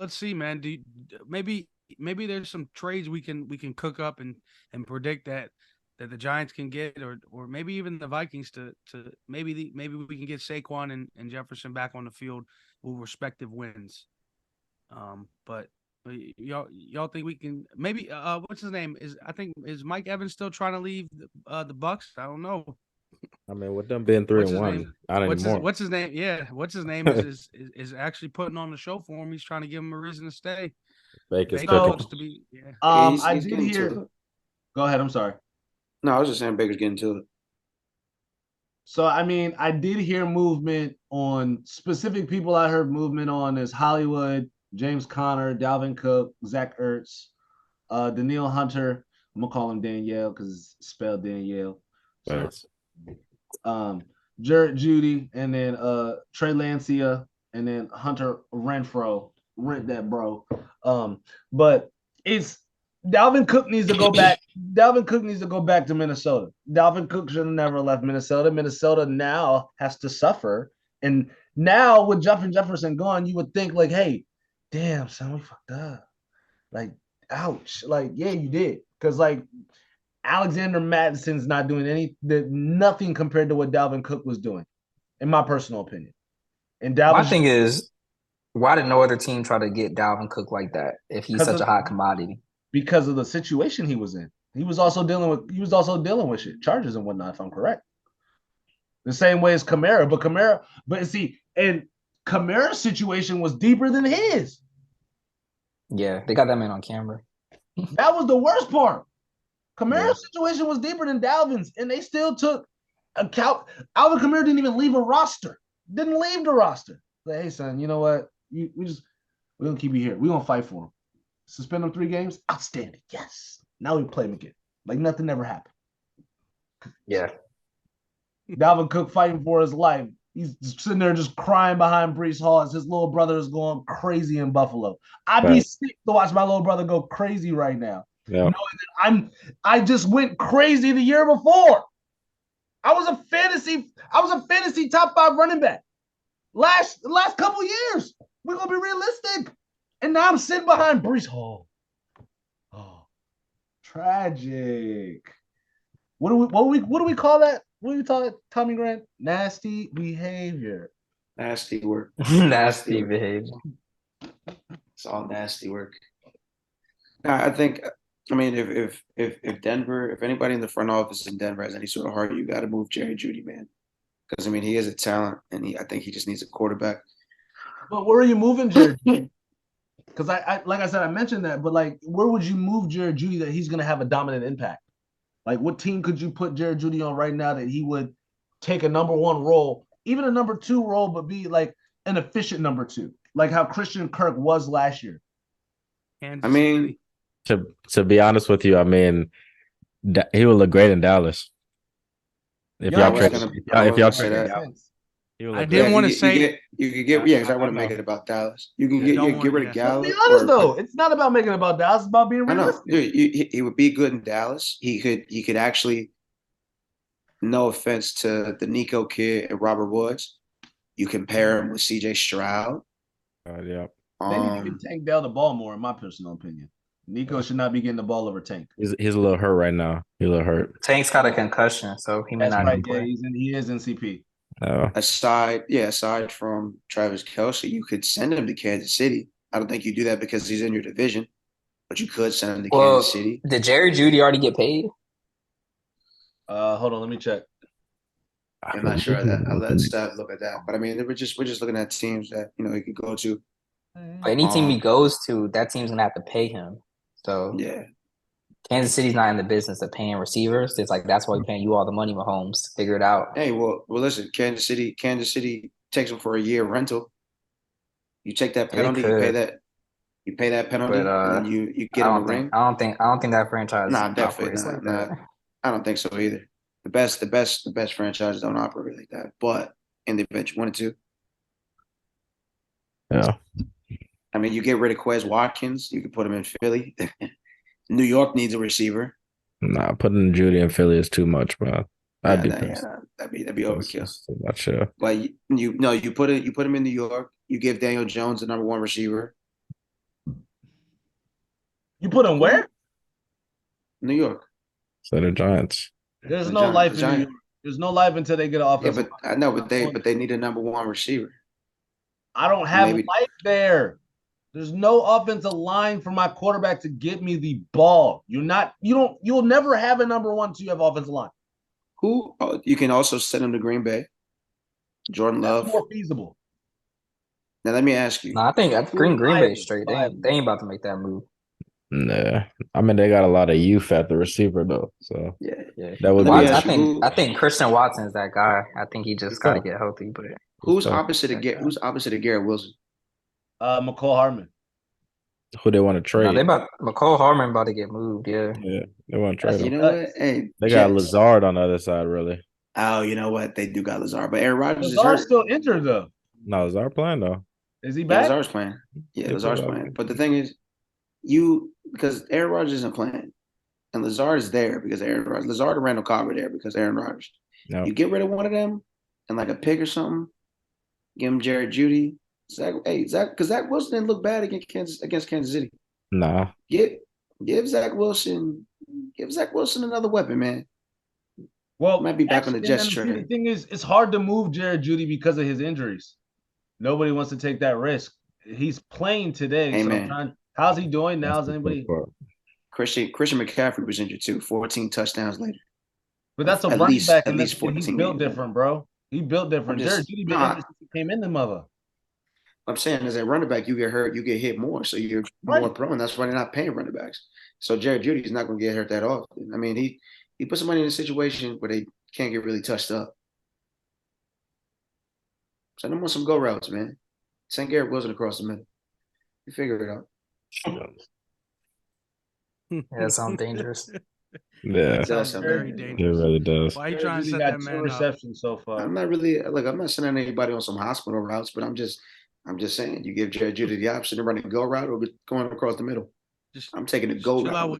let's see, man. Maybe there's some trades we can cook up and predict that the Giants can get, or maybe even the Vikings to maybe we can get Saquon and Jefferson back on the field with respective wins. But y'all think we can maybe what's his name is Mike Evans still trying to leave the Bucks? I don't know. I mean, with them being three What's and his one, name? not anymore. What's his name? Yeah, what's his name is actually putting on the show for him. He's trying to give him a reason to stay. Baker's Baker cooking. looks to be yeah. I He's did getting to hear. it. Go ahead. I'm sorry. No, I was just saying Baker's getting to it. So I mean, I did hear movement on specific people. I heard movement on is Hollywood, James Conner, Dalvin Cook, Zach Ertz, Daniil Hunter. I'm gonna call him Danielle because it's spelled Danielle. So But Jared Judy, and then Trey Lancia, and then Hunter Renfro. Rent that, bro. But it's Dalvin Cook needs to go back. Dalvin Cook needs to go back to Minnesota. Dalvin Cook should have never left Minnesota. Minnesota now has to suffer. And now with Justin Jefferson gone, you would think like, hey, damn, son, we fucked up. Like, ouch. Like, yeah, you did. Because like Alexander Madison's not doing nothing compared to what Dalvin Cook was doing, in my personal opinion. And My Dalvin thing is, why did no other team try to get Dalvin Cook like that if he's such a hot commodity? because of the situation he was in. He was also dealing with shit, charges and whatnot, if I'm correct. The same way as Kamara, but see, and Kamara's situation was deeper than his. Yeah, they got that man on camera. That was the worst part. Kamara's situation was deeper than Dalvin's, and they still took account. Alvin Kamara didn't even leave a roster. Didn't leave the roster. Like, hey, son, you know what? We're gonna keep you here. We're gonna fight for him. Suspend him 3 games. Outstanding. Yes. Now we play him again. Like nothing ever happened. Yeah. Dalvin Cook fighting for his life. He's sitting there just crying behind Brees Hall as his little brother is going crazy in Buffalo. I'd be sick to watch my little brother go crazy right now. yeah, Knowing that I just went crazy the year before. I was a fantasy top 5 running back. The last couple years. We're gonna be realistic. And now I'm sitting behind Brees Hall. Oh, tragic. What do we call that? What do we call it, Tommy Grant? Nasty behavior. Nasty work. Nasty behavior. It's all nasty work. I think. I mean, if Denver, if anybody in the front office in Denver has any sort of heart, you got to move Jerry Judy, man. Because I mean, he is a talent, and I think he just needs a quarterback. But where are you moving Jerry? Because I like I said, I mentioned that, but like, where would you move Jared Judy that he's going to have a dominant impact? Like, what team could you put Jared Judy on right now that he would take a number 1 role, even a number 2 role, but be like an efficient number 2, like how Christian Kirk was last year? I mean, to be honest with you, I mean, he would look great in Dallas. If y'all trade that. I didn't want to say you could get because I want to make it about Dallas. You can get rid of Gallup. Be honest though, it's not about making it about Dallas. It's about being realistic. I know, dude, he would be good in Dallas. He could actually. No offense to the Nico kid and Robert Woods, you compare him with C.J. Stroud. Yeah. Maybe you can Tank Dell the ball more, in my personal opinion. Nico should not be getting the ball over Tank. He's a little hurt right now. He's a little hurt. Tank's got a concussion, so he may not play. Yeah, he is in CP. Aside from Travis Kelce, you could send him to Kansas City. I don't think you do that because he's in your division, but you could send him to Kansas City. Did Jerry Judy already get paid? Hold on, let me check. I'm not sure of that. I'll let Steph look at that. But I mean, we're just looking at teams that he could go to. Any team he goes to, that team's gonna have to pay him. So yeah, Kansas City's not in the business of paying receivers. It's like that's why we're paying you all the money, Mahomes. Figure it out. Hey, well, listen, Kansas City takes him for a year rental. You take that penalty, you pay that penalty, and then you get him a ring. I don't think that franchise. Nah, definitely not. I don't think so either. The best franchises don't operate like that. But in the event you wanted to, yeah. I mean, you get rid of Quez Watkins, you can put him in Philly. New York needs a receiver. Nah, putting Judy in Philly is too much, bro. That'd be overkill. Too much, yeah. But you put him in New York. You give Daniel Jones the number 1 receiver. You put him where? New York. So the Giants. There's The no Giants- life the in New Giants. York. There's no life until they get an Yeah, offensive. but I know, but they need a number one receiver. I don't have maybe- life there. There's no offensive line for my quarterback to get me the ball. You'll never have a number one until you have offensive line. Who you can also send him to Green Bay. Jordan That's Love. more feasible. Now let me ask you. No, I think Who Green Bay viable, straight. viable. They ain't about to make that move. Nah. I mean, they got a lot of youth at the receiver though. So Yeah. Yeah. that would Let me be ask I you, who- think Christian Watson's that guy. I think he just got to get healthy. But Who's So- opposite of Garrett Wilson? McCall Hardman. who they want to no, trade. they about McCall Harmon about to get moved. Yeah. Yeah, they want to trade That's- You him. know what? Hey, They got Jets. Lazard on the other side, really. Oh, you know what? They do got Lazard, but Aaron Rodgers is Lazard's hurt. still injured though. No, Lazard playing though. Is he Yeah, back? Lazard's playing. Yeah, They Lazard's put- playing. But the thing is, because Aaron Rodgers isn't playing, and Lazard is there because Aaron Rodgers. Lazard and Randall Cobb are there because Aaron Rodgers. No, You get rid of one of them and like a pick or something, give him Jared Judy. Zach, because Zach Wilson didn't look bad against Kansas City. nah. Give Zach Wilson another weapon, man. Well, Might be back on the actually, Jets and then train. The thing is, it's hard to move Jared Judy because of his injuries. Nobody wants to take that risk. He's playing today. Amen. So how's he doing now? Is anybody? Christian McCaffrey was injured too. 14 touchdowns later. But that's a At running least- back, at and least he's 14 built games. different, bro. He built different. I'm just- Jared Judy been nah. injured since he came in the mother. I'm saying as a running back, you get hurt, you get hit more, so you're Right. more prone. That's why they're not paying running backs. So Jared Judy is not going to get hurt that often. I mean, he put somebody in a situation where they can't get really touched up. Send them on some go routes, man. Send Garrett Wilson across the middle. You figure it out. Yeah, it sounds dangerous. Yeah, That's Sounds something. very it dangerous. really does. Why are you Jared trying to Judy set got that 2 man up? receptions so far. I'm not sending anybody on some hospital routes, but I'm just saying you give Jared Judy the option to run a go route or going across the middle. Just I'm taking a go chill out route. with